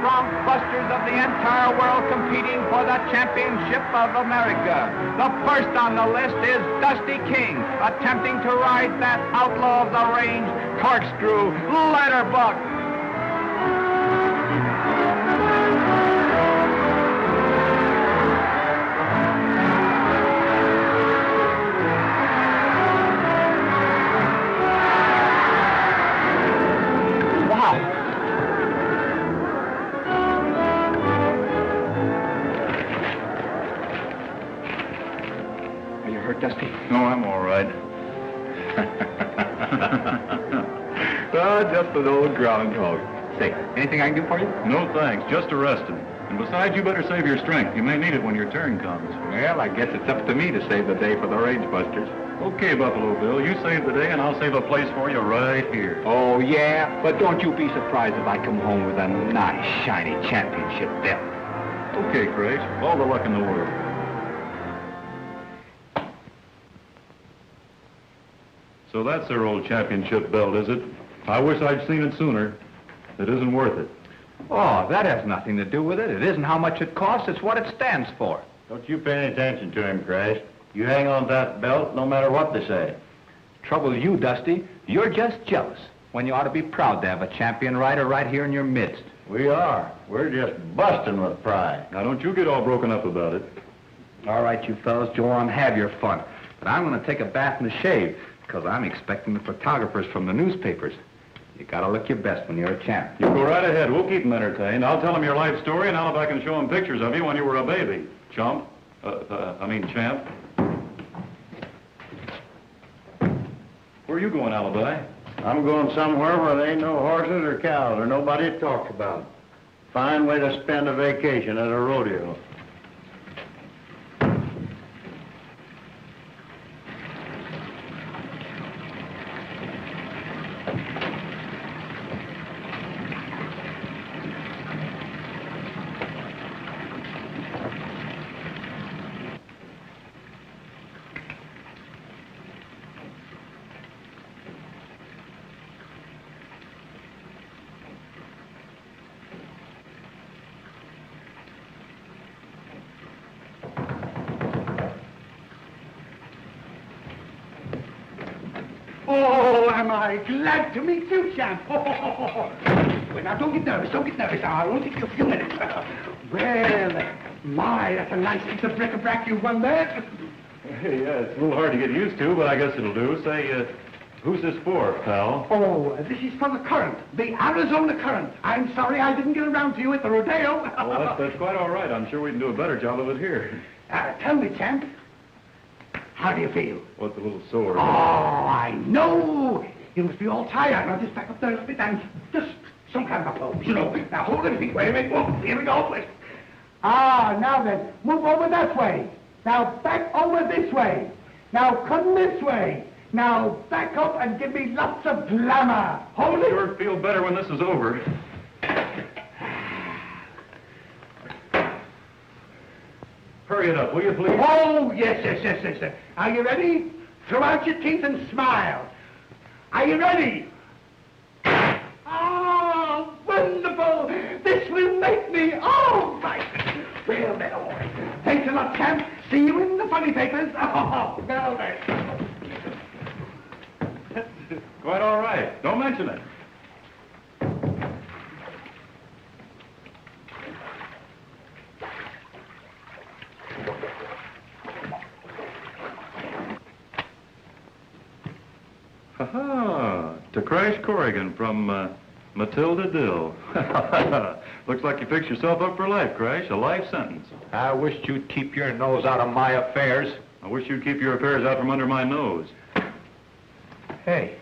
strong busters of the entire world competing for the championship of America. The first on the list is Dusty King, attempting to ride that outlaw of the range, corkscrew, letterbuck. Dusty? No, I'm all right. Just an old groundhog. Say, anything I can do for you? No, thanks. Just arrested. And besides, you better save your strength. You may need it when your turn comes. Well, I guess it's up to me to save the day for the range busters. Okay, Buffalo Bill. You save the day, and I'll save a place for you right here. Oh, yeah? But don't you be surprised if I come home with a nice, shiny championship belt. Okay, Grace. All the luck in the world. So that's their old championship belt, is it? I wish I'd seen it sooner. It isn't worth it. Oh, that has nothing to do with it. It isn't how much it costs, it's what it stands for. Don't you pay any attention to him, Crash. You hang on to that belt no matter what they say. Trouble with you, Dusty, you're just jealous when you ought to be proud to have a champion rider right here in your midst. We are. We're just busting with pride. Now, don't you get all broken up about it. All right, you fellas, go on, have your fun. But I'm going to take a bath and a shave, because I'm expecting the photographers from the newspapers. You got to look your best when you're a champ. You go right ahead. We'll keep them entertained. I'll tell them your life story, and Alibi can show them pictures of you when you were a baby. Champ. Where are you going, Alibi? I'm going somewhere where there ain't no horses or cows or nobody to talk about. Fine way to spend a vacation at a rodeo. Oh, am I glad to meet you, champ. Well, now, don't get nervous, Now, I'll only take you a few minutes. Well, my, that's a nice piece of bric-a-brac you won there. Hey, yeah, it's a little hard to get used to, but I guess it'll do. Say, who's this for, pal? Oh, this is for the Current, the Arizona Current. I'm sorry I didn't get around to you at the rodeo. Well, that's quite all right. I'm sure we can do a better job of it here. Tell me, champ, how do you feel? What's a little sore? Oh, I know. You must be all tired. Now, just back up there a little bit and just some kind of a pose, you know. Now, hold it, feet. Wait a minute. Whoa, here we go. Wait. Ah, now then, move over that way. Now, back over this way. Now, come this way. Now, back up and give me lots of glamour. Hold it. Sure feel better when this is over. Hurry it up, will you, please? Oh, yes. Are you ready? Throw out your teeth and smile. Are you ready? Oh, wonderful! This will make me all right. Well, then, all right. Thanks a lot, champ. See you in the funny papers. Oh, well, then. Quite all right. Don't mention it. Ha-ha! To Crash Corrigan from Matilda Dill. Looks like you fixed yourself up for life, Crash. A life sentence. I wish you'd keep your nose out of my affairs. I wish you'd keep your affairs out from under my nose. Hey.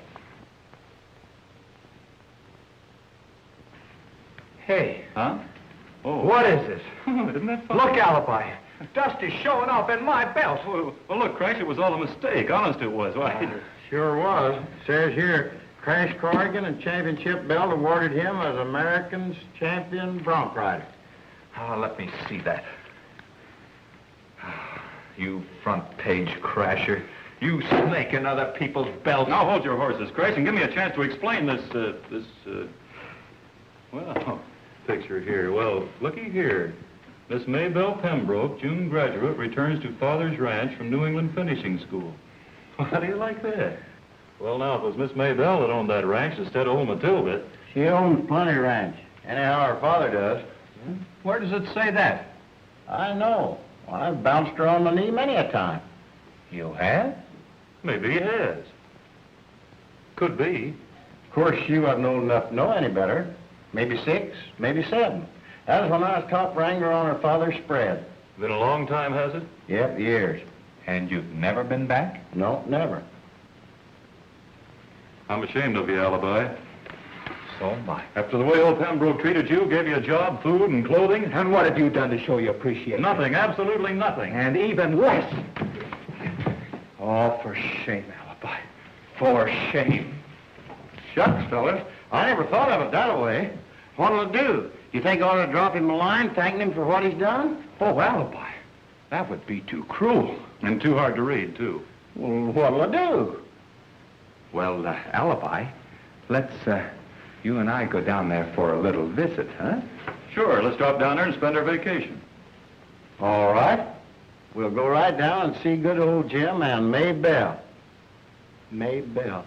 Hey. Huh? Oh. What is this? Isn't that funny? Look, Alibi. Dusty's showing off in my belt. Well, look, Crash, it was all a mistake. Honest it was. Why? Sure was. Says here, Crash Corrigan and championship belt awarded him as America's champion bronc rider. Oh, let me see that. You front page crasher. You snake in other people's belts. Now hold your horses, Crash, and give me a chance to explain this picture here. Well, looky here. Miss Maybelle Pembroke, June graduate, returns to Father's Ranch from New England Finishing School. How do you like that? Well, now, if it was Miss Maybelle that owned that ranch instead of old Matilda. She owns plenty ranch. Anyhow, her father does. Where does it say that? I know. Well, I've bounced her on my knee many a time. You have? Maybe he has. Could be. Of course, she wasn't old enough to know any better. Maybe 6, maybe 7. That was when I was top wrangler on her father's spread. Been a long time, has it? Yep, years. And you've never been back? No, never. I'm ashamed of you, Alibi. So am I. After the way old Pembroke treated you, gave you a job, food, and clothing. And what have you done to show you appreciation? Nothing, absolutely nothing. And even less. Oh, for shame, Alibi. For shame. Shucks, fellas. I never thought of it that way. What'll it do? You think I ought to drop him a line thanking him for what he's done? Oh, Alibi. That would be too cruel. And too hard to read, too. Well, what'll I do? Well, Alibi, let's, you and I go down there for a little visit, huh? Sure, let's drop down there and spend our vacation. All right. We'll go right down and see good old Jim and Maybelle. Maybelle.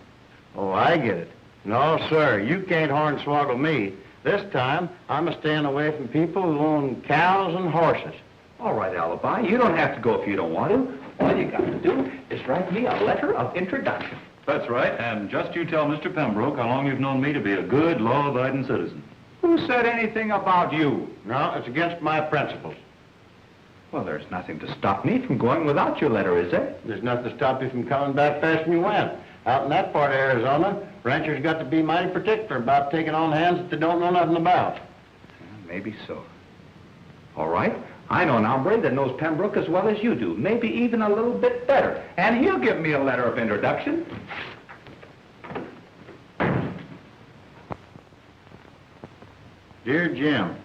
Oh, I get it. No, sir, you can't hornswoggle me. This time, I'm a-staying away from people who own cows and horses. All right, Alibi, you don't have to go if you don't want to. All you got to do is write me a letter of introduction. That's right, and just you tell Mr. Pembroke how long you've known me to be a good, law-abiding citizen. Who said anything about you? No, it's against my principles. Well, there's nothing to stop me from going without your letter, is there? There's nothing to stop you from coming back faster than you went. Out in that part of Arizona, ranchers got to be mighty particular about taking on hands that they don't know nothing about. Maybe so. All right. I know an hombre that knows Pembroke as well as you do, maybe even a little bit better. And he'll give me a letter of introduction. Dear Jim,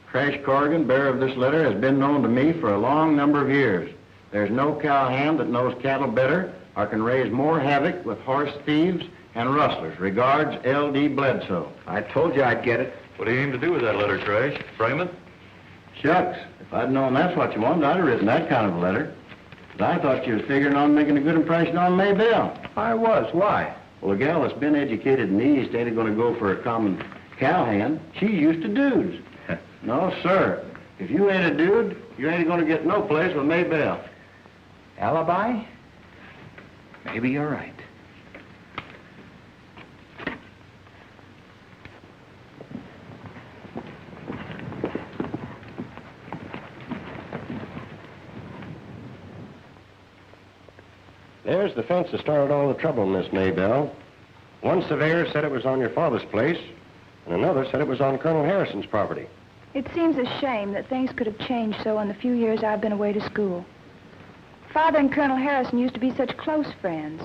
Crash Corrigan, bearer of this letter, has been known to me for a long number of years. There's no cowhand that knows cattle better or can raise more havoc with horse thieves and rustlers. Regards, L.D. Bledsoe. I told you I'd get it. What do you aim to do with that letter, Crash? Frame it? Shucks, if I'd known that's what you wanted, I'd have written that kind of a letter. But I thought you was figuring on making a good impression on Maybelle. I was. Why? Well, a gal that's been educated in the East ain't going to go for a common cowhand. She's used to dudes. No, sir. If you ain't a dude, you ain't going to get no place with Maybelle. Alibi? Maybe you're right. There's the fence that started all the trouble, Miss Maybelle. One surveyor said it was on your father's place, and another said it was on Colonel Harrison's property. It seems a shame that things could have changed so in the few years I've been away to school. Father and Colonel Harrison used to be such close friends.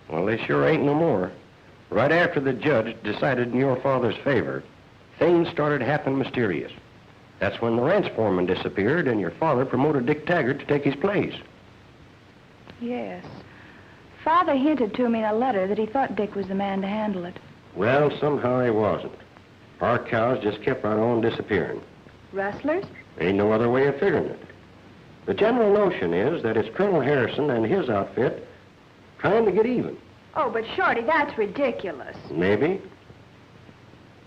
Well, they sure ain't no more. Right after the judge decided in your father's favor, things started happening mysterious. That's when the ranch foreman disappeared and your father promoted Dick Taggart to take his place. Yes. Father hinted to me in a letter that he thought Dick was the man to handle it. Well, somehow he wasn't. Our cows just kept right on disappearing. Rustlers? Ain't no other way of figuring it. The general notion is that it's Colonel Harrison and his outfit trying to get even. Oh, but Shorty, that's ridiculous. Maybe.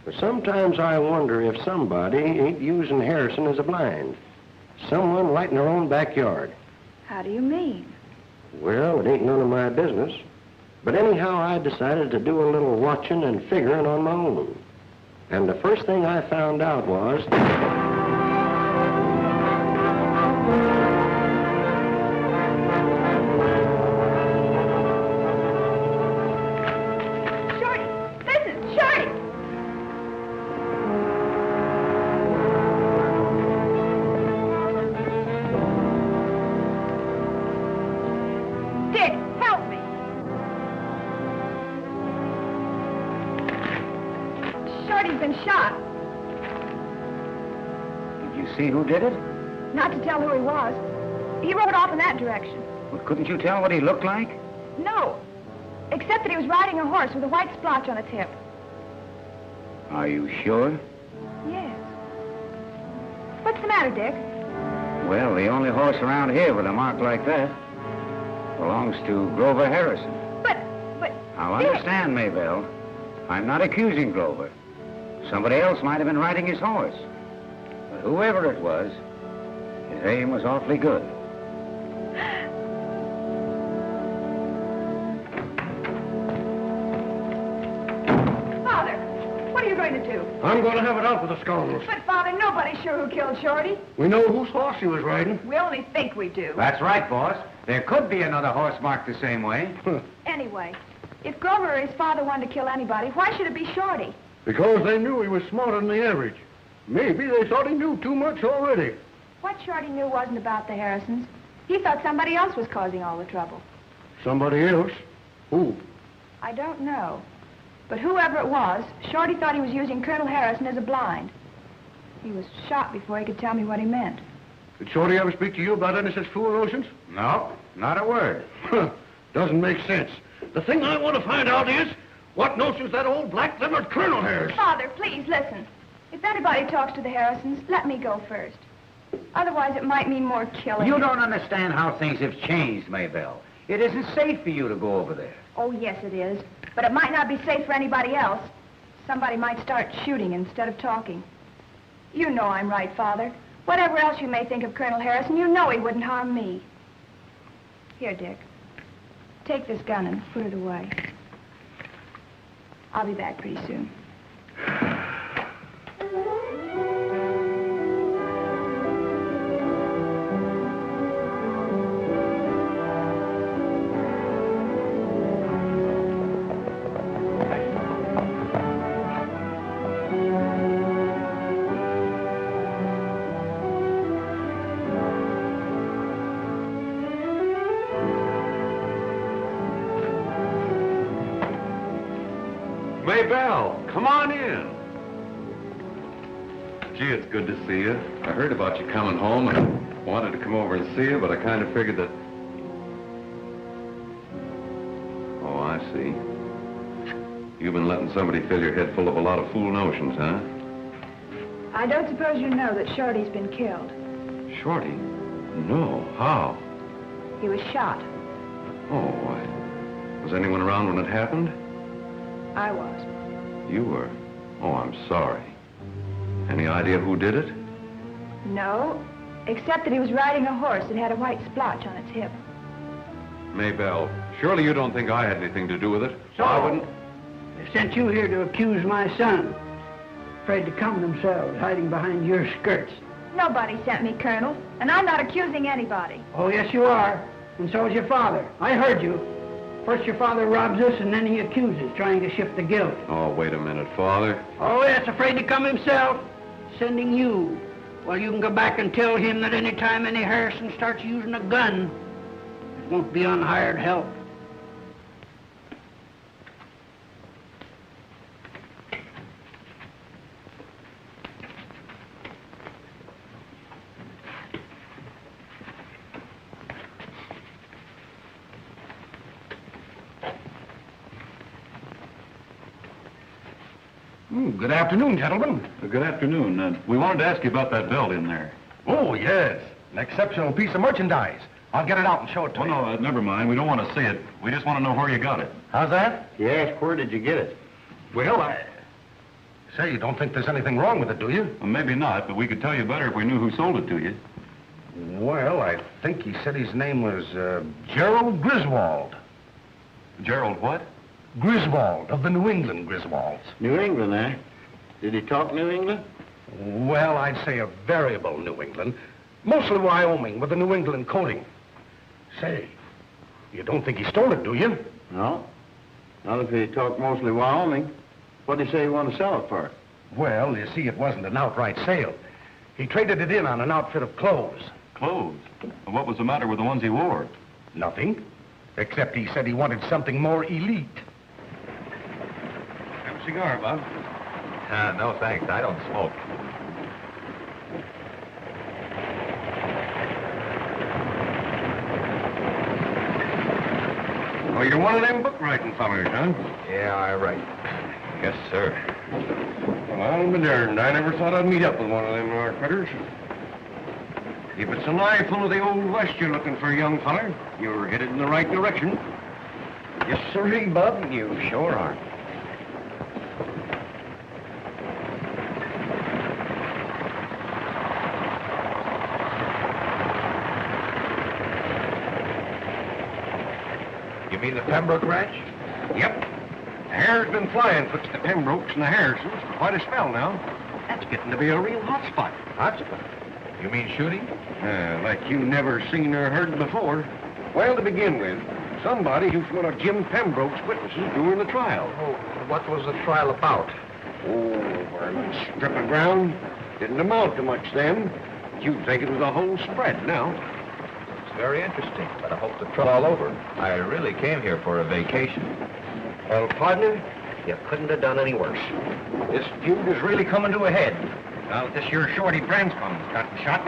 But sometimes I wonder if somebody ain't using Harrison as a blind. Someone right in their own backyard. How do you mean? Well, it ain't none of my business. But anyhow, I decided to do a little watching and figuring on my own. And the first thing I found out was... Shorty! Listen, Shorty! Dick, help me! Shorty's been shot. Did you see who did it? Not to tell who he was. He rode off in that direction. Well, couldn't you tell what he looked like? No. Except that he was riding a horse with a white splotch on its hip. Are you sure? Yes. What's the matter, Dick? Well, the only horse around here with a mark like that belongs to Grover Harrison. But... Now, Dick. understand, Maybelle. I'm not accusing Grover. Somebody else might have been riding his horse. But whoever it was, his aim was awfully good. Father, what are you going to do? I'm going to have it out with the scoundrels. But, Father, nobody's sure who killed Shorty. We know whose horse he was riding. We only think we do. That's right, boss. There could be another horse marked the same way. Anyway, if Grover or his father wanted to kill anybody, why should it be Shorty? Because they knew he was smarter than the average. Maybe they thought he knew too much already. What Shorty knew wasn't about the Harrisons. He thought somebody else was causing all the trouble. Somebody else? Who? I don't know. But whoever it was, Shorty thought he was using Colonel Harrison as a blind. He was shot before he could tell me what he meant. Did Shorty ever speak to you about any such fool notions? No, not a word. Doesn't make sense. The thing I want to find out is, what notions that old black-livered Colonel has? Father, please, listen. If anybody talks to the Harrisons, let me go first. Otherwise, it might mean more killing. You don't understand how things have changed, Maybelle. It isn't safe for you to go over there. Oh, yes, it is. But it might not be safe for anybody else. Somebody might start shooting instead of talking. You know I'm right, Father. Whatever else you may think of Colonel Harrison, you know he wouldn't harm me. Here, Dick. Take this gun and put it away. I'll be back pretty soon. Maybelle, come on in. Gee, it's good to see you. I heard about you coming home and wanted to come over and see you, but I kind of figured that... Oh, I see. You've been letting somebody fill your head full of a lot of fool notions, huh? I don't suppose you know that Shorty's been killed. Shorty? No. How? He was shot. Oh, was anyone around when it happened? I was. You were? Oh, I'm sorry. Any idea who did it? No, except that he was riding a horse that had a white splotch on its hip. Maybelle, surely you don't think I had anything to do with it? So, I wouldn't. They sent you here to accuse my son. Afraid to come themselves, hiding behind your skirts. Nobody sent me, Colonel, and I'm not accusing anybody. Oh, yes, you are. And so is your father. I heard you. First your father robs us, and then he accuses, trying to shift the guilt. Oh, wait a minute, Father. Oh, yes, afraid to come himself. Sending you. Well, you can go back and tell him that any time any Harrison starts using a gun, it won't be on hired help. Good afternoon, gentlemen. Good afternoon. We wanted to ask you about that belt in there. Oh, yes. An exceptional piece of merchandise. I'll get it out and show it to you. No, never mind. We don't want to see it. We just want to know where you got it. How's that? Yes, where did you get it? Well, Say, you don't think there's anything wrong with it, do you? Well, maybe not, but we could tell you better if we knew who sold it to you. Well, I think he said his name was, Gerald Griswold. Gerald what? Griswold, of the New England Griswolds. New England, eh? Did he talk New England? Well, I'd say a variable New England. Mostly Wyoming, with a New England coating. Say, you don't think he stole it, do you? No. Not if he talked mostly Wyoming. What did he say he wanted to sell it for? Well, you see, it wasn't an outright sale. He traded it in on an outfit of clothes. Clothes? Well, what was the matter with the ones he wore? Nothing. Except he said he wanted something more elite. Have a cigar, Bob? No, thanks. I don't smoke. Oh, you're one of them book-writing fellers, huh? Yeah, all right. Yes, sir. Well, I'll be darned. I never thought I'd meet up with one of them critters. If it's an eye full of the Old West you're looking for, young feller, you're headed in the right direction. Yes, sirree, bub, you sure are. You mean the Pembroke Ranch? Yep. The hair's been flying twixt the Pembrokes and the Harrisons for quite a spell now. That's getting to be a real hot spot. Hot spot? You mean shooting? Like you never seen or heard before. Well, to begin with, somebody who's one of Jim Pembroke's witnesses during the trial. Oh, what was the trial about? Oh, strip of ground. Didn't amount to much then. You'd think it was a whole spread now. It's very interesting, but I hope the trial all over. I really came here for a vacation. Well, partner, you couldn't have done any worse. This feud is really coming to a head. Now that this here shorty Branscom's gotten shot.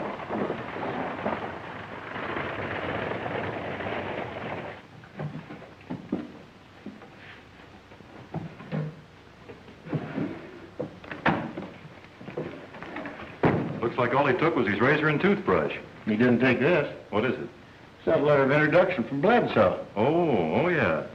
Looks like all he took was his razor and toothbrush. He didn't take this. What is it? It's that letter of introduction from Bledsoe. Oh, yeah.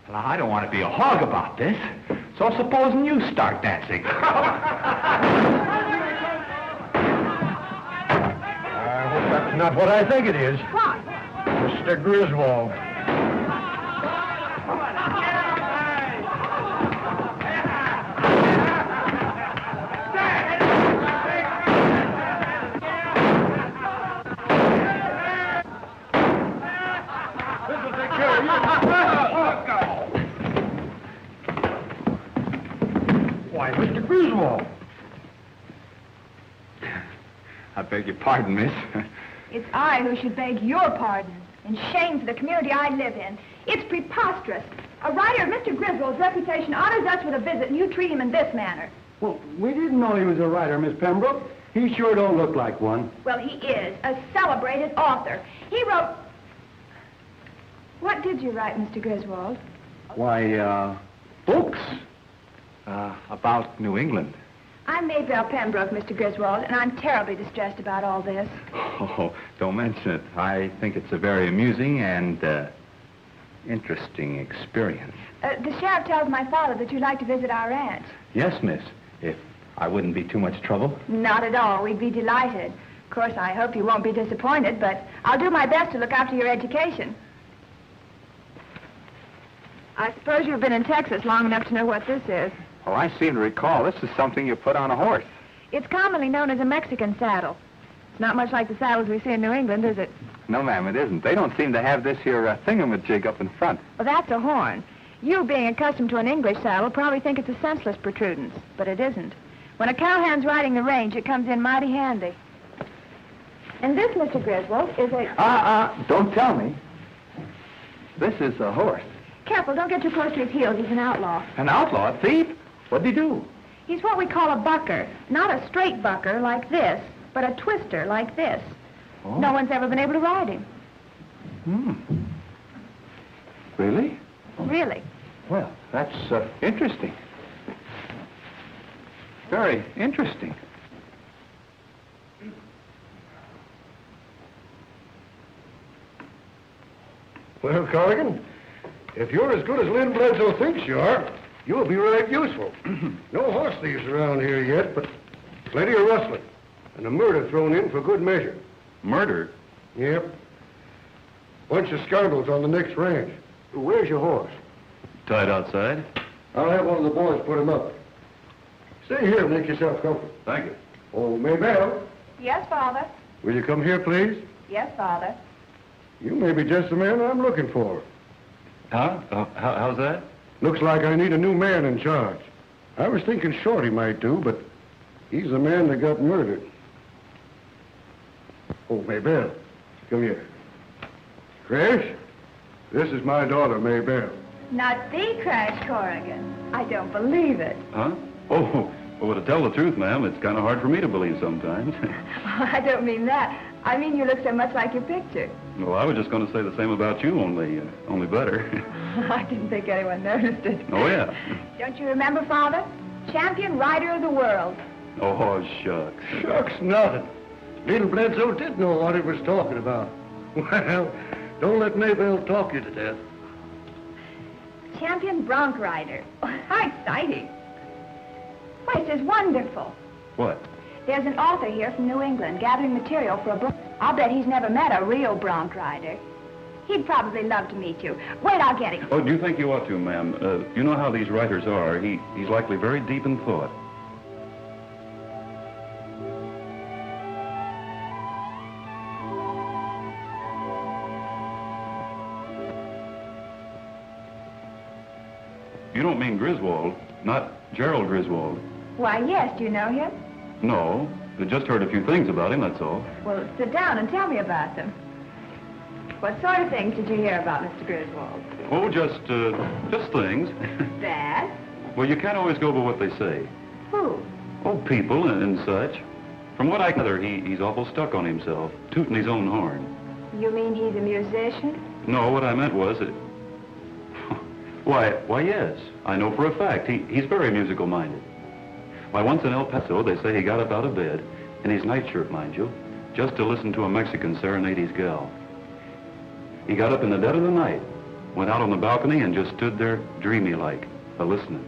Well, I don't want to be a hog about this, so supposing you start dancing. I hope that's not what I think it is. What? Mr. Griswold. Why, Mr. Griswold. I beg your pardon, miss. It's I who should beg your pardon, and shame for the community I live in. It's preposterous. A writer of Mr. Griswold's reputation honors us with a visit, and you treat him in this manner. Well, we didn't know he was a writer, Miss Pembroke. He sure don't look like one. Well, he is a celebrated author. He wrote... What did you write, Mr. Griswold? Why, books. About New England. I'm Maybelle Pembroke, Mr. Griswold, and I'm terribly distressed about all this. Oh, don't mention it. I think it's a very amusing and, interesting experience. The sheriff tells my father that you'd like to visit our ranch. Yes, miss. If I wouldn't be too much trouble. Not at all. We'd be delighted. Of course, I hope you won't be disappointed, but I'll do my best to look after your education. I suppose you've been in Texas long enough to know what this is. Oh, I seem to recall this is something you put on a horse. It's commonly known as a Mexican saddle. It's not much like the saddles we see in New England, is it? No, ma'am, it isn't. They don't seem to have this here thingamajig up in front. Well, that's a horn. You, being accustomed to an English saddle, probably think it's a senseless protrudence, but it isn't. When a cowhand's riding the range, it comes in mighty handy. And this, Mr. Griswold, is a... Don't tell me. This is a horse. Careful, don't get too close to his heels. He's an outlaw. An outlaw? A thief? What'd he do? He's what we call a bucker. Not a straight bucker like this, but a twister like this. Oh. No one's ever been able to ride him. Really? Really. Well, that's interesting. Very interesting. Well, Corrigan, if you're as good as Lynn Bledsoe thinks you are, you'll be right useful. No horse thieves around here yet, but plenty of rustling. And a murder thrown in for good measure. Murder? Yep. Bunch of scoundrels on the next ranch. Where's your horse? Tied outside. I'll have one of the boys put him up. Stay here and make yourself comfortable. Thank you. Oh, Maybelle, Yes, Father. will you come here, please? Yes, Father. You may be just the man I'm looking for. Huh? How's that? Looks like I need a new man in charge. I was thinking Shorty might do, but he's the man that got murdered. Oh, Maybelle, come here. Crash, this is my daughter, Maybelle. Not the Crash Corrigan. I don't believe it. Huh? Oh, well, to tell the truth, ma'am, it's kind of hard for me to believe sometimes. I don't mean that. I mean you look so much like your picture. Well, I was just going to say the same about you, only better. I didn't think anyone noticed it. Oh, yeah. Don't you remember, Father? Champion rider of the world. Oh, shucks. Shucks, nothing. Little Bledsoe did know what he was talking about. Well, don't let Maybelle talk you to death. Champion bronc rider. Oh, how exciting. Why, this is wonderful. What? There's an author here from New England gathering material for a book. I'll bet he's never met a real bronc rider. He'd probably love to meet you. Wait, I'll get him. Oh, do you think you ought to, ma'am? You know how these writers are. He's likely very deep in thought. You don't mean Griswold, not Gerald Griswold. Why, yes, do you know him? No, I just heard a few things about him, that's all. Well, sit down and tell me about them. What sort of things did you hear about Mr. Griswold? Oh, just things. That? Well, you can't always go by what they say. Who? Oh, people and such. From what I gather, he's awful stuck on himself, tooting his own horn. You mean he's a musician? No, what I meant was that... Why, yes. I know for a fact. He's very musical-minded. Why, once in El Paso, they say he got up out of bed, in his nightshirt, mind you, just to listen to a Mexican serenade his gal. He got up in the dead of the night, went out on the balcony, and just stood there dreamy-like, a-listening.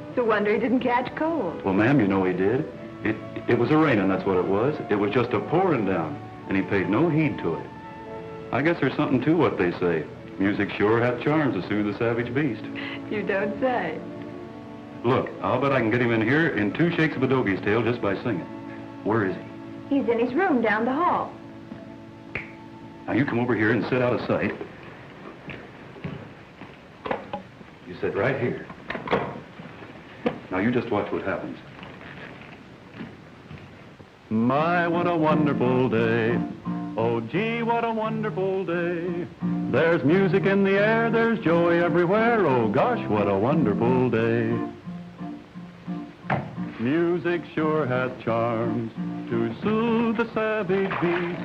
It's a wonder he didn't catch cold. Well, ma'am, you know he did. It was a-raining, that's what it was. It was just a-pouring down, and he paid no heed to it. I guess there's something to what they say. Music sure hath charms to soothe the savage beast. You don't say. Look, I'll bet I can get him in here in 2 shakes of a dogie's tail just by singing. Where is he? He's in his room down the hall. Now, you come over here and sit out of sight. You sit right here. Now, you just watch what happens. My, what a wonderful day. Oh, gee, what a wonderful day. There's music in the air, there's joy everywhere. Oh, gosh, what a wonderful day. Music sure hath charms to soothe the savage beast.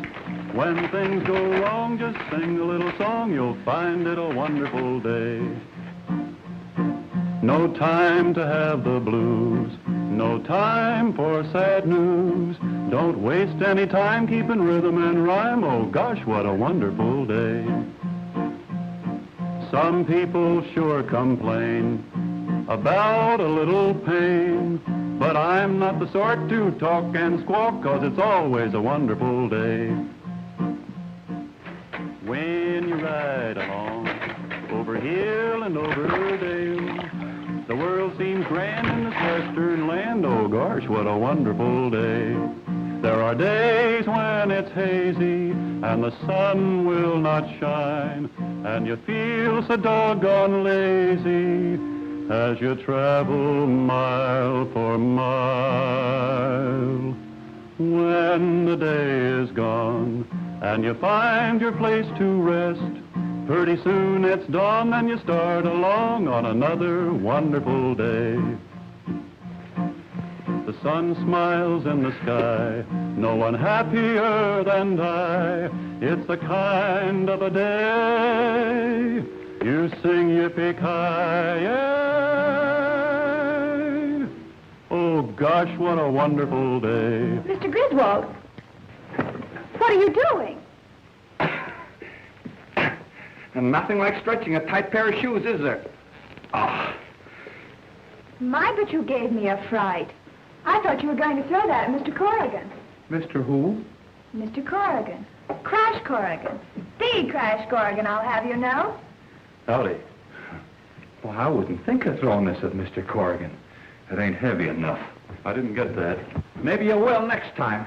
When things go wrong, just sing a little song, you'll find it a wonderful day. No time to have the blues, no time for sad news. Don't waste any time keeping rhythm and rhyme. Oh, gosh, what a wonderful day. Some people sure complain about a little pain, but I'm not the sort to talk and squawk, 'cause it's always a wonderful day. When you ride along over hill and over dale, the world seems grand in this western land. Oh, gosh, what a wonderful day. There are days when it's hazy and the sun will not shine, and you feel so doggone lazy as you travel mile for mile. When the day is gone and you find your place to rest, pretty soon it's dawn and you start along on another wonderful day. The sun smiles in the sky, no one happier than I. It's the kind of a day you sing yippee-ki-yay. Oh, gosh, what a wonderful day. Mr. Griswold, what are you doing? And nothing like stretching a tight pair of shoes, is there? Oh. My, but you gave me a fright. I thought you were going to throw that at Mr. Corrigan. Mr. Who? Mr. Corrigan. Crash Corrigan. The Crash Corrigan, I'll have you know. Howdy. Well, I wouldn't think of throwing this at Mr. Corrigan. It ain't heavy enough. I didn't get that. Maybe you will next time.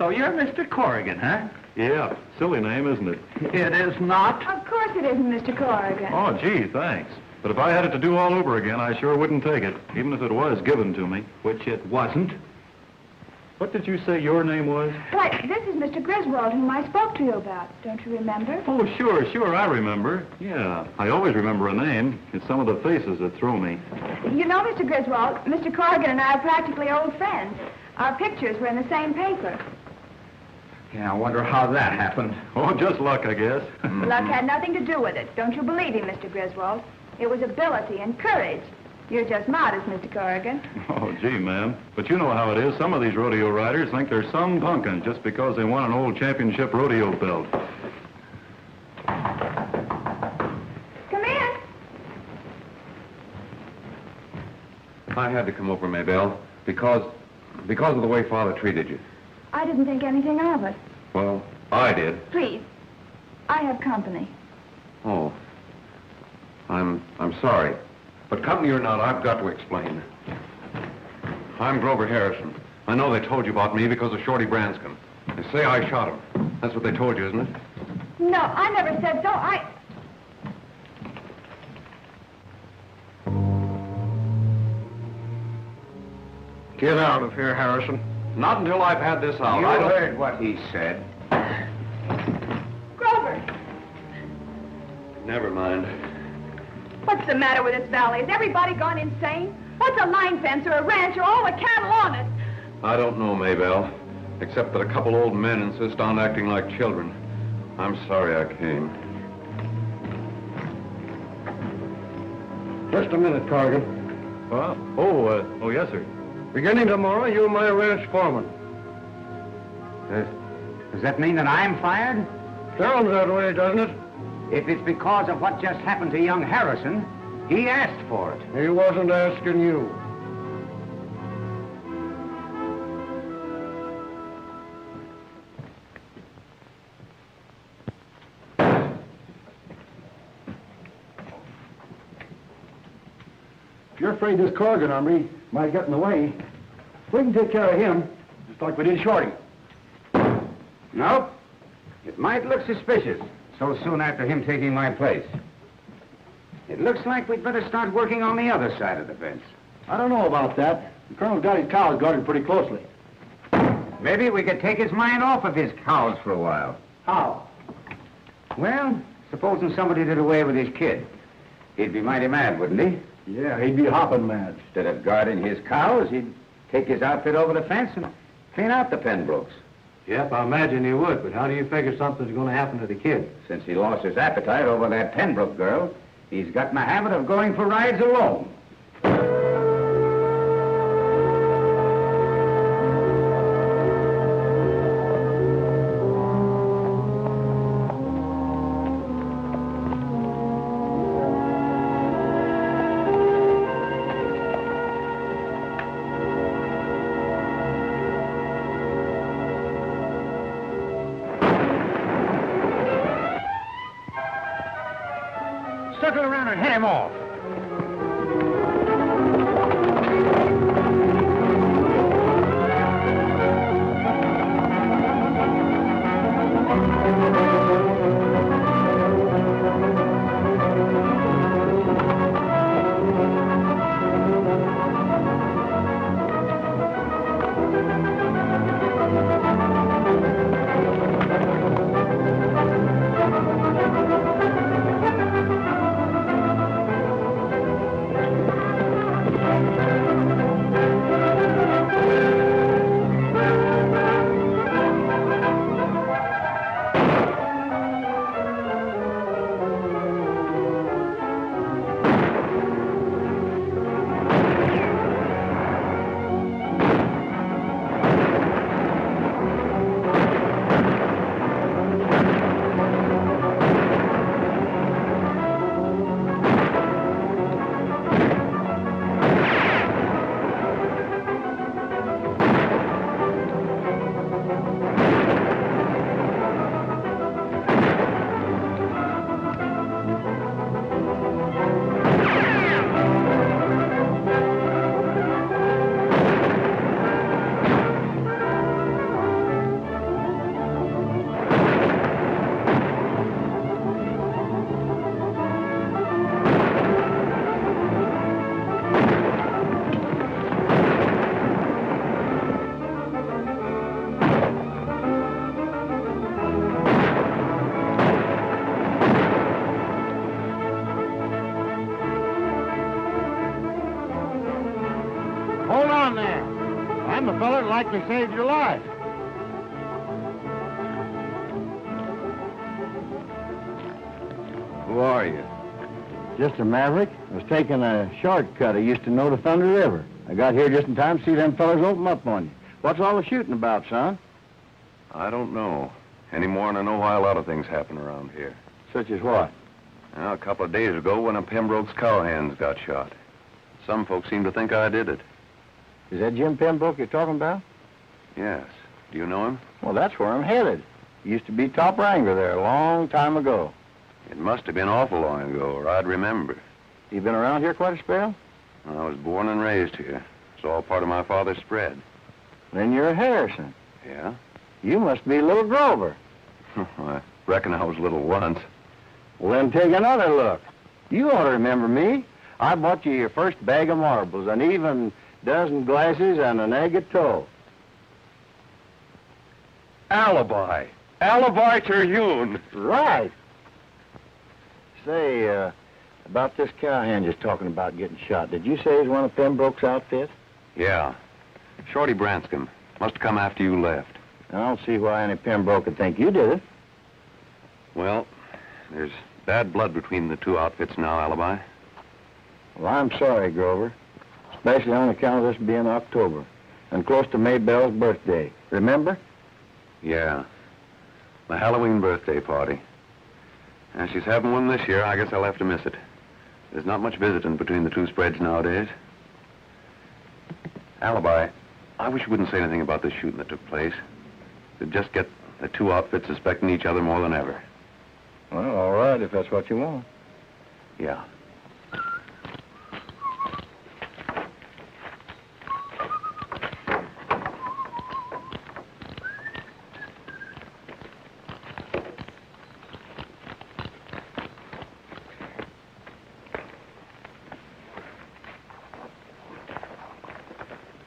So you're Mr. Corrigan, huh? Yeah, silly name, isn't it? It is not. Of course it isn't, Mr. Corrigan. Oh, gee, thanks. But if I had it to do all over again, I sure wouldn't take it, even if it was given to me. Which it wasn't. What did you say your name was? Why, this is Mr. Griswold, whom I spoke to you about. Don't you remember? Oh, sure, I remember. Yeah, I always remember a name. It's some of the faces that throw me. You know, Mr. Griswold, Mr. Corrigan and I are practically old friends. Our pictures were in the same paper. Yeah, I wonder how that happened. Oh, just luck, I guess. Luck had nothing to do with it. Don't you believe him, Mr. Griswold? It was ability and courage. You're just modest, Mr. Corrigan. Oh, gee, ma'am. But you know how it is. Some of these rodeo riders think they're some punkin' just because they won an old championship rodeo belt. Come in. I had to come over, Maybelle, because of the way Father treated you. I didn't think anything of it. Well, I did. Please, I have company. Oh. I'm sorry. But company or not, I've got to explain. I'm Grover Harrison. I know they told you about me because of Shorty Branscombe. They say I shot him. That's what they told you, isn't it? No, I never said so. Get out of here, Harrison. Not until I've had this out. You heard what he said. Grover, Never mind. what's the matter with this valley? Has everybody gone insane? What's a line fence or a ranch or all the cattle on it? I don't know, Maybelle, except that a couple old men insist on acting like children. I'm sorry I came. Just a minute, Corrigan. Well, oh, yes, sir. Beginning tomorrow, you're my ranch foreman. Does that mean that I'm fired? Sounds that way, doesn't it? If it's because of what just happened to young Harrison, he asked for it. He wasn't asking you. If you're afraid this Corrigan army might get in the way, we can take care of him, just like we did Shorty. Nope. It might look suspicious, so soon after him taking my place. It looks like we'd better start working on the other side of the fence. I don't know about that. The Colonel's got his cows guarded pretty closely. Maybe we could take his mind off of his cows for a while. How? Well, supposing somebody did away with his kid. He'd be mighty mad, wouldn't he? Yeah, he'd be hopping mad. Instead of guarding his cows, he'd take his outfit over the fence and clean out the Pembrokes. Yep, I imagine he would, but how do you figure something's going to happen to the kid? Since he lost his appetite over that Pembroke girl, he's got in the habit of going for rides alone. Circle around and hit him off. likely saved your life. Who are you? Just a maverick. I was taking a shortcut I used to know to Thunder River. I got here just in time to see them fellas open up on you. What's all the shooting about, son? I don't know. Any more than I know why a lot of things happen around here. Such as what? Well, a couple of days ago, one of Pembroke's cowhands got shot. Some folks seem to think I did it. Is that Jim Pembroke you're talking about? Yes. Do you know him? Well, that's where I'm headed. He used to be top wrangler there a long time ago. It must have been awful long ago, or I'd remember. You been around here quite a spell? I was born and raised here. It's all part of my father's spread. Then you're a Harrison. Yeah? You must be little Grover. I reckon I was little once. Well, then take another look. You ought to remember me. I bought you your first bag of marbles, an even dozen glasses, and an egg of toast. Alibi. Alibi Terhune. Right. Say, about this cowhand just talking about getting shot. Did you say he's one of Pembroke's outfit? Yeah. Shorty Branscombe. Must have come after you left. I don't see why any Pembroke would think you did it. Well, there's bad blood between the two outfits now, Alibi. Well, I'm sorry, Grover. Especially on account of this being October. And close to Maybelle's birthday. Remember? Yeah. The Halloween birthday party. And she's having one this year. I guess I'll have to miss it. There's not much visiting between the two spreads nowadays. Alibi, I wish you wouldn't say anything about this shooting that took place. It'd just get the two outfits suspecting each other more than ever. Well, all right, if that's what you want. Yeah.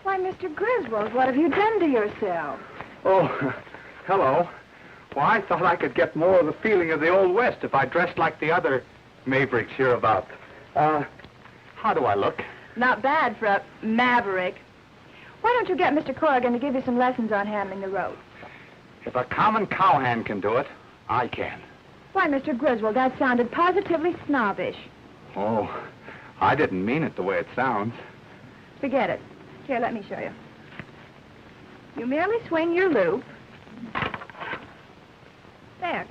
Why, Mr. Griswold, what have you done to yourself? Oh, hello. Well, I thought I could get more of the feeling of the Old West if I dressed like the other mavericks hereabout. How do I look? Not bad for a maverick. Why don't you get Mr. Corrigan to give you some lessons on handling the rope? If a common cowhand can do it, I can. Why, Mr. Griswold, that sounded positively snobbish. Oh, I didn't mean it the way it sounds. Forget it. Here, let me show you. You merely swing your loop. There.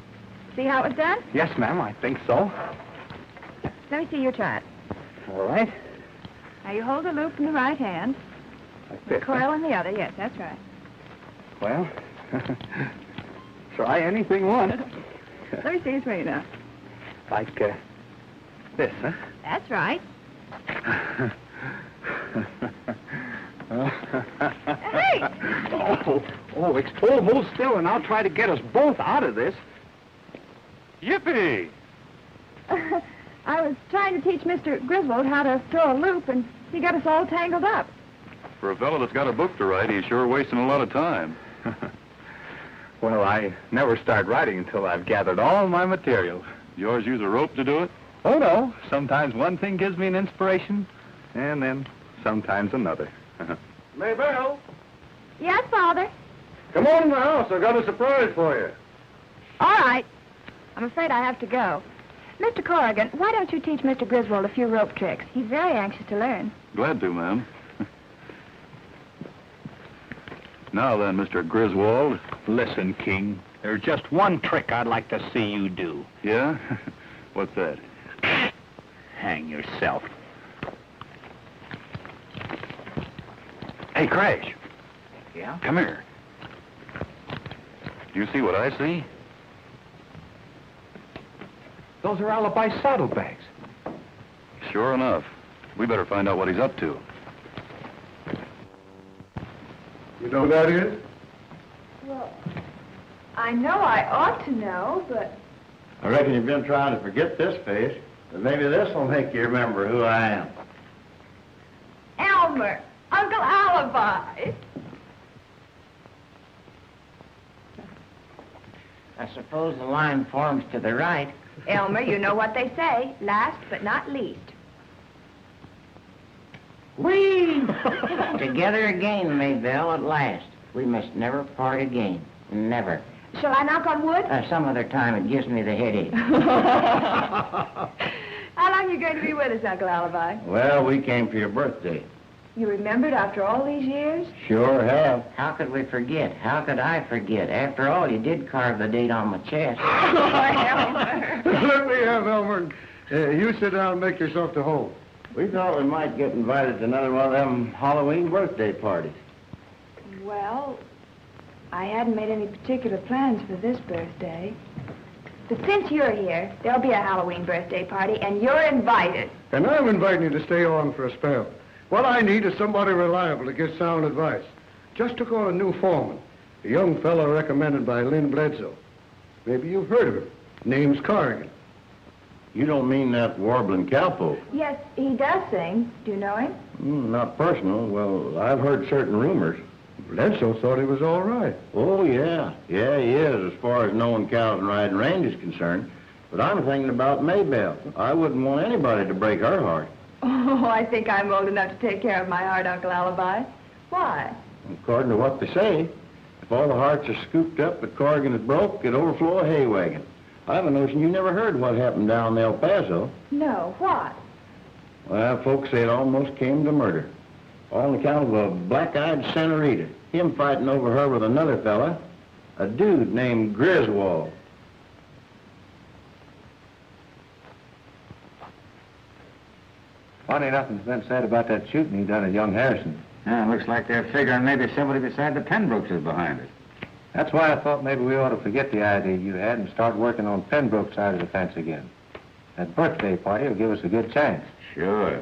See how it's done? Yes, ma'am, I think so. Let me see you try it. All right. Now, you hold the loop in the right hand. Like The this. coil in the other. Yes, that's right. Well, try anything once. Let me see you swing it now. Like this, huh? That's right. Hey! Hold still, and I'll try to get us both out of this. Yippee! I was trying to teach Mr. Griswold how to throw a loop, and he got us all tangled up. For a fellow that's got a book to write, he's sure wasting a lot of time. Well, I never start writing until I've gathered all my materials. Yours use a rope to do it? Oh, no. Sometimes one thing gives me an inspiration, and then sometimes another. Maybelle, Yes, Father. come on in the house. I've got a surprise for you. All right. I'm afraid I have to go. Mr. Corrigan, why don't you teach Mr. Griswold a few rope tricks? He's very anxious to learn. Glad to, ma'am. Now then, Mr. Griswold. Listen, King, there's just one trick I'd like to see you do. Yeah? What's that? Hang yourself. Hey, Crash. Yeah? Come here. Do you see what I see? Those are Alibi saddlebags. Sure enough. We better find out what he's up to. You know who that is? Well, I know I ought to know, but... I reckon you've been trying to forget this face, but maybe this will make you remember who I am. Elmer! Uncle Alibi! I suppose the line forms to the right. Elmer, you know what they say, last but not least. Whee! Together again, Maybelle, at last. We must never part again. Never. Shall I knock on wood? Some other time, it gives me the headache. How long are you going to be with us, Uncle Alibi? Well, we came for your birthday. You remembered after all these years? Sure have. How could we forget? How could I forget? After all, you did carve the date on my chest. Let me have Elmer. You sit down and make yourself to home. We thought we might get invited to another one of them Halloween birthday parties. Well, I hadn't made any particular plans for this birthday. But since you're here, there'll be a Halloween birthday party, and you're invited. And I'm inviting you to stay on for a spell. What I need is somebody reliable to give sound advice. Just took on a new foreman, a young fellow recommended by Lynn Bledsoe. Maybe you've heard of him. Name's Corrigan. You don't mean that warbling cowpoke? Yes, he does sing. Do you know him? Not personal. Well, I've heard certain rumors. Bledsoe thought he was all right. Oh, yeah. Yeah, he is, as far as knowing cows and riding range is concerned. But I'm thinking about Maybelle. I wouldn't want anybody to break her heart. Oh, I think I'm old enough to take care of my heart, Uncle Alibi. Why? According to what they say, if all the hearts are scooped up that Corrigan is broke, it overflow a hay wagon. I have a notion you never heard what happened down in El Paso. No, what? Well, folks say it almost came to murder. All on account of a black-eyed senorita. Him fighting over her with another fella, a dude named Griswold. Funny nothing's been said about that shooting he done at young Harrison. Yeah, looks like they're figuring maybe somebody beside the Pembrokes is behind it. That's why I thought maybe we ought to forget the idea you had and start working on Pembroke's side of the fence again. That birthday party will give us a good chance. Sure.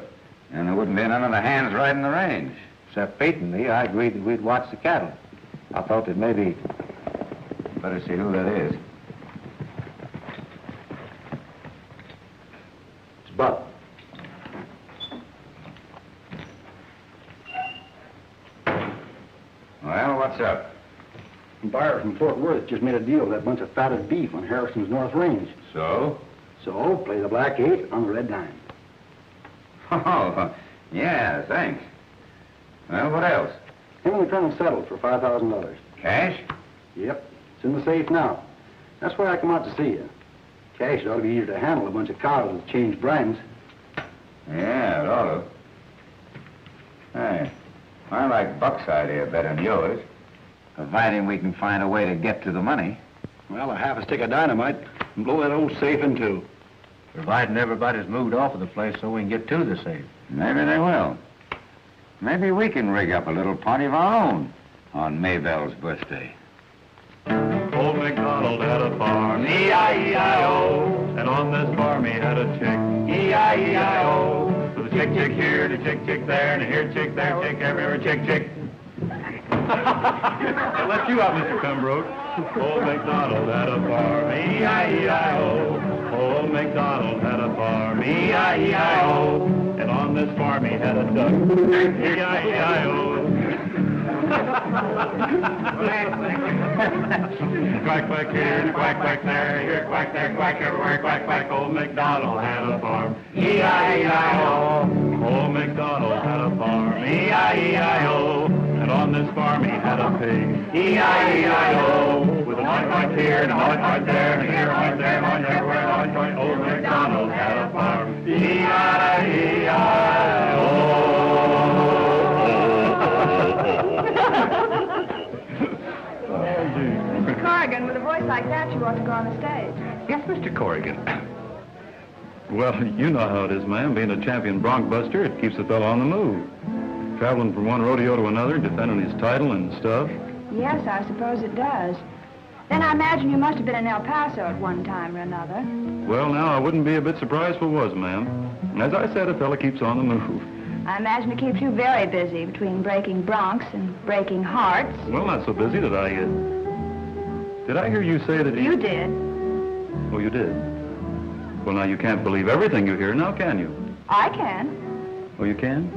And there wouldn't be none of the hands riding the range. Except Pete and me, I agreed that we'd watch the cattle. I thought that maybe... Better see who that is. It's Buck. Well, what's up? A buyer from Fort Worth just made a deal with that bunch of fatted beef on Harrison's North Range. So? So, play the black 8 on the red dime. Oh, yeah, thanks. Well, what else? Him and the colonel settled for $5,000. Cash? Yep, it's in the safe now. That's why I come out to see you. Cash ought to be easier to handle a bunch of cows with changed brands. Yeah, it ought to. Hey, I like Buck's idea better than yours. Providing we can find a way to get to the money. Well, a half a stick of dynamite and blow that old safe in two. Providing everybody's moved off of the place so we can get to the safe. Maybe they will. Maybe we can rig up a little party of our own on Maybelle's birthday. Old MacDonald had a farm, E-I-E-I-O, and on this farm he had a chick, E-I-E-I-O. With a chick, chick here, and a chick, chick there, and a here, chick there, chick everywhere, chick, chick. I'll let you out, Mr. Pembroke. Old MacDonald had a farm, E-I-E-I-O. Old MacDonald had a farm, E-I-E-I-O. And on this farm he had a duck, E-I-E-I-O. Quack, quack here, quack, quack there, here, quack there, quack everywhere, quack, quack. Old MacDonald had a farm, E-I-E-I-O. Old MacDonald had a farm, E-I-E-I-O. And on this farm he had a pig, E-I-E-I-O. With a oink here and a oink there, and here, oink there, oink everywhere, oink, oink. Old MacDonald had a farm, Mr. Corrigan, with a voice like that, you ought to go on the stage. Yes, Mr. Corrigan. Well, you know how it is, ma'am. Being a champion bronc buster, it keeps a fellow on the move. Traveling from one rodeo to another, defending his title and stuff. Yes, I suppose it does. Then I imagine you must have been in El Paso at one time or another. Well, now, I wouldn't be a bit surprised if it was, ma'am. As I said, a fella keeps on the move. I imagine it keeps you very busy between breaking broncs and breaking hearts. Well, not so busy that I... Did I hear you say that he... You did. Oh, you did? Well, now, you can't believe everything you hear, now can you? I can. Oh, you can?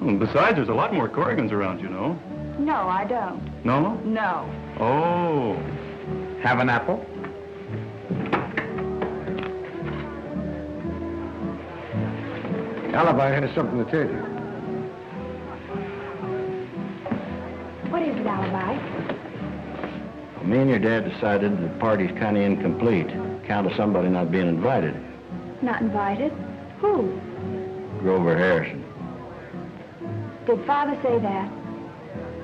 Well, besides, there's a lot more Corrigans around, you know. No, I don't. No? No. Oh. Have an apple? Alibi has something to tell you. What is it, Alibi? Me and your dad decided the party's kind of incomplete. Count of somebody not being invited. Not invited? Who? Grover Harrison. Did Father say that?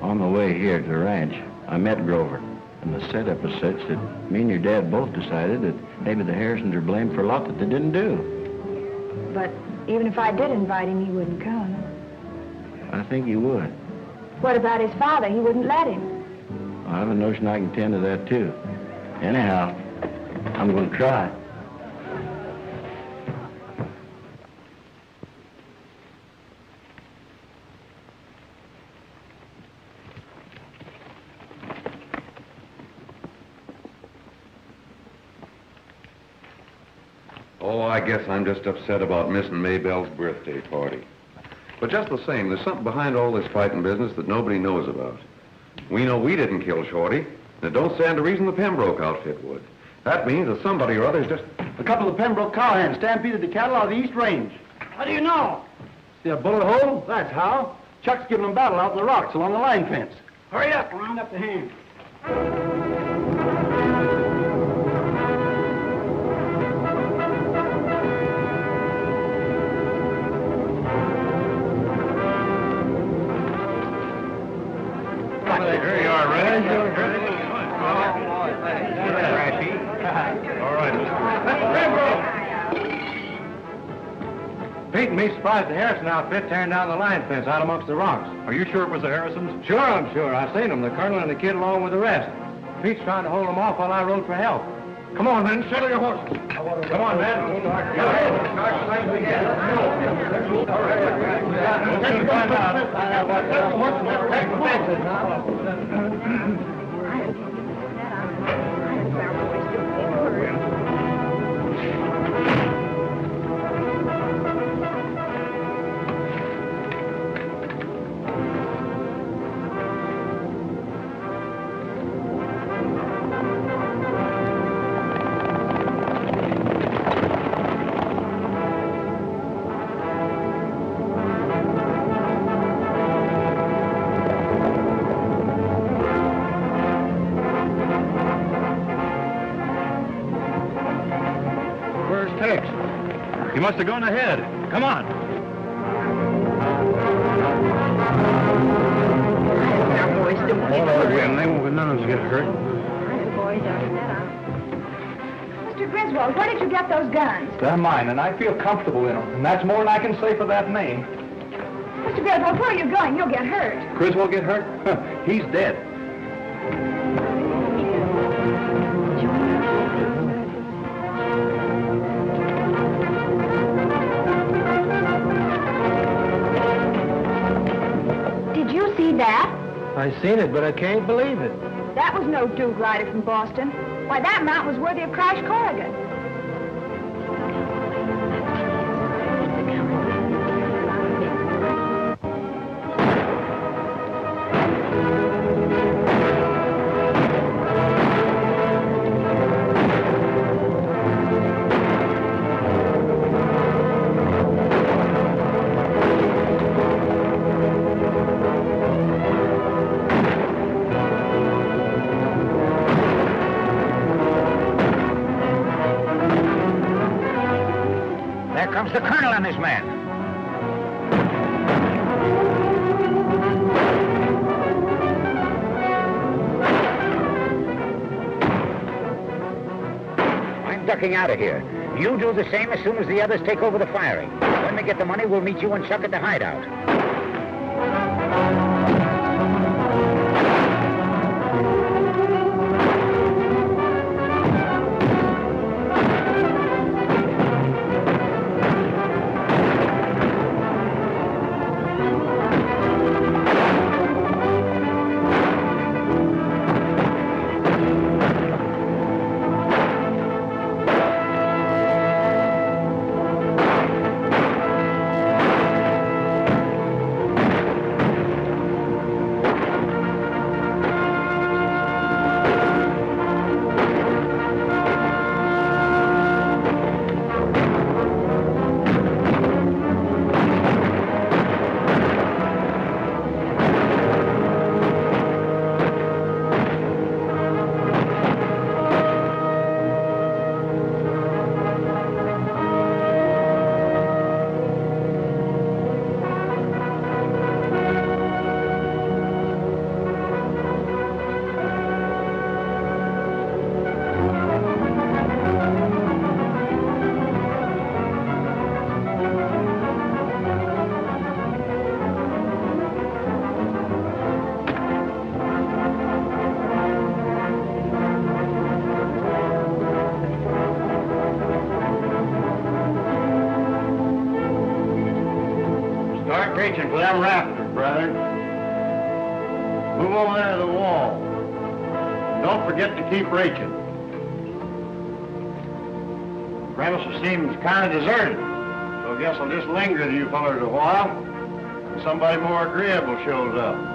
On the way here to the ranch, I met Grover. And the setup was such that me and your dad both decided that maybe the Harrisons are blamed for a lot that they didn't do. But even if I did invite him, he wouldn't come. I think he would. What about his father? He wouldn't let him. I have a notion I can tend to that, too. Anyhow, I'm going to try. Oh, I guess I'm just upset about missing Maybelle's birthday party. But just the same, there's something behind all this fighting business that nobody knows about. We know we didn't kill Shorty, and it don't stand to reason the Pembroke outfit would. That means that somebody or other's just... A couple of Pembroke cowhands stampeded the cattle out of the East Range. How do you know? See a bullet hole? That's how. Chuck's giving them battle out in the rocks along the line fence. Hurry up, round up the hands. Here you are, Red. All right, Pete and me surprised the Harrison outfit tearing down the line fence out amongst the rocks. Are you sure it was the Harrisons? Sure, I'm sure. I seen them, the colonel and the kid along with the rest. Pete's trying to hold them off while I rode for help. Come on, men. Settle your horses. Come on, man. We'll soon find out. He must have gone ahead. Come on. None of us get hurt. Mr. Griswold, where did you get those guns? They're mine, and I feel comfortable in them. And that's more than I can say for that name. Mr. Griswold, where are you going? You'll get hurt. Griswold get hurt? He's dead. Did you see that? I seen it, but I can't believe it. That was no dude rider from Boston. Why, that mount was worthy of Crash Corrigan. Comes the colonel and his men. I'm ducking out of here. You do the same as soon as the others take over the firing. When we get the money, we'll meet you and Chuck at the hideout. reaching for them rafters, brother. Move over there to the wall. Don't forget to keep reaching. The premises seems kind of deserted, so I guess I'll just linger with you fellas a while until somebody more agreeable shows up.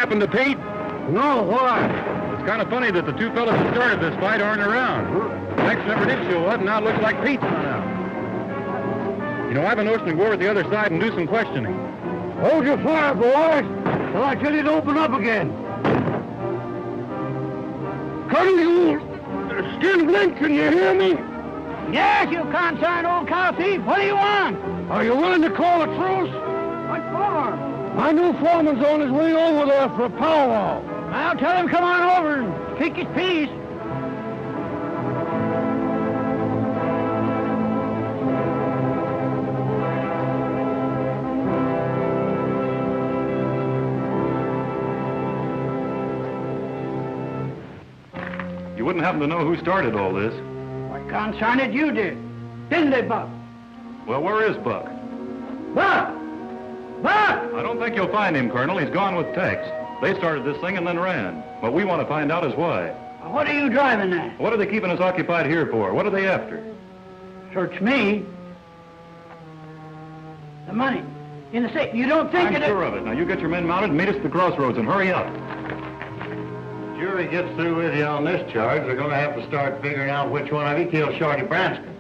To Pete? No, why? It's kind of funny that the two fellas that started this fight aren't around. Max never did show up, and now it looks like Pete's run out. You know, I've been noticing to go over to the other side and do some questioning. Hold your fire, boys, till I tell you to open up again. Colonel, you skin blink, can you hear me? Yes, you concerned old cow thief. What do you want? Are you willing to call a truce? What for? My new foreman's on his way over there for a powwow. I'll tell him come on over and pick his piece. You wouldn't happen to know who started all this? What concern it you did? Didn't they, Buck? Well, where is Buck? Buck! Buck! I don't think you'll find him, Colonel. He's gone with Tex. They started this thing and then ran. What we want to find out is why. What are you driving at? What are they keeping us occupied here for? What are they after? Search me. The money. In the safe. You don't think I'm sure of it. Now, you get your men mounted and meet us at the crossroads and hurry up. If jury gets through with you on this charge, they're going to have to start figuring out which one of you killed Shorty Branscombe.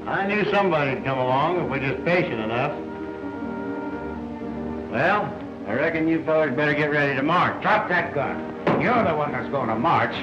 I knew somebody'd come along if we're just patient enough. Well, I reckon you fellas better get ready to march. Drop that gun. You're the one that's going to march.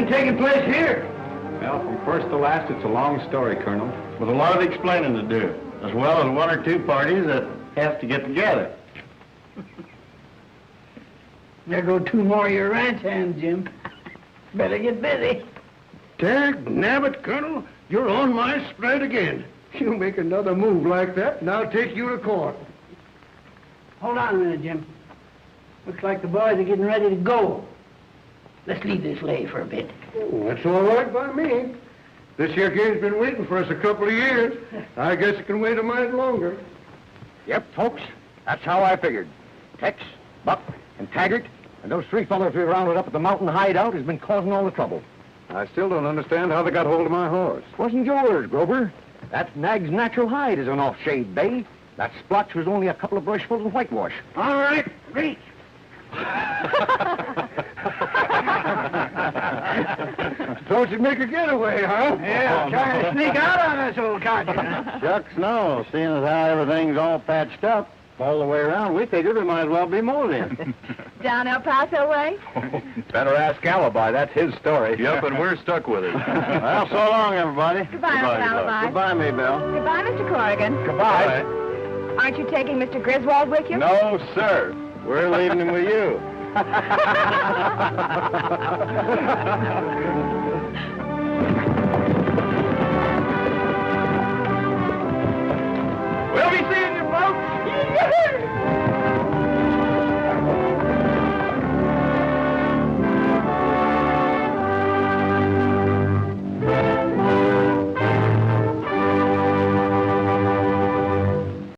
been taking place here? Well, from first to last, it's a long story, Colonel. With a lot of explaining to do, as well as one or two parties that have to get together. There go two more of your ranch hands, Jim. Better get busy. Dag nabbit, Colonel, you're on my spread again. You make another move like that, and I'll take you to court. Hold on a minute, Jim. Looks like the boys are getting ready to go. Let's leave this lay for a bit. Oh, that's all right by me. This here game's been waiting for us a couple of years. I guess it can wait a mite longer. Yep, folks, that's how I figured. Tex, Buck, and Taggart, and those three fellows we rounded up at the mountain hideout has been causing all the trouble. I still don't understand how they got hold of my horse. Wasn't yours, Grover. That nag's natural hide is an off-shade bay. That splotch was only a couple of brushfuls of whitewash. All right, reach. Thought you'd make a getaway, huh? Yeah, trying to sneak out on us, old codger. Shucks, no. Seeing as how everything's all patched up all the way around, we figured we might as well be moseying. Down El Paso way? Better ask Alibi. That's his story. Yep, and we're stuck with it. Well, so long, everybody. Goodbye, Mr. Alibi. Goodbye, Maybelle. Goodbye, Mr. Corrigan. Goodbye. Aren't you taking Mr. Griswold with you? No, sir. We're leaving him with you. We'll be seeing you, folks.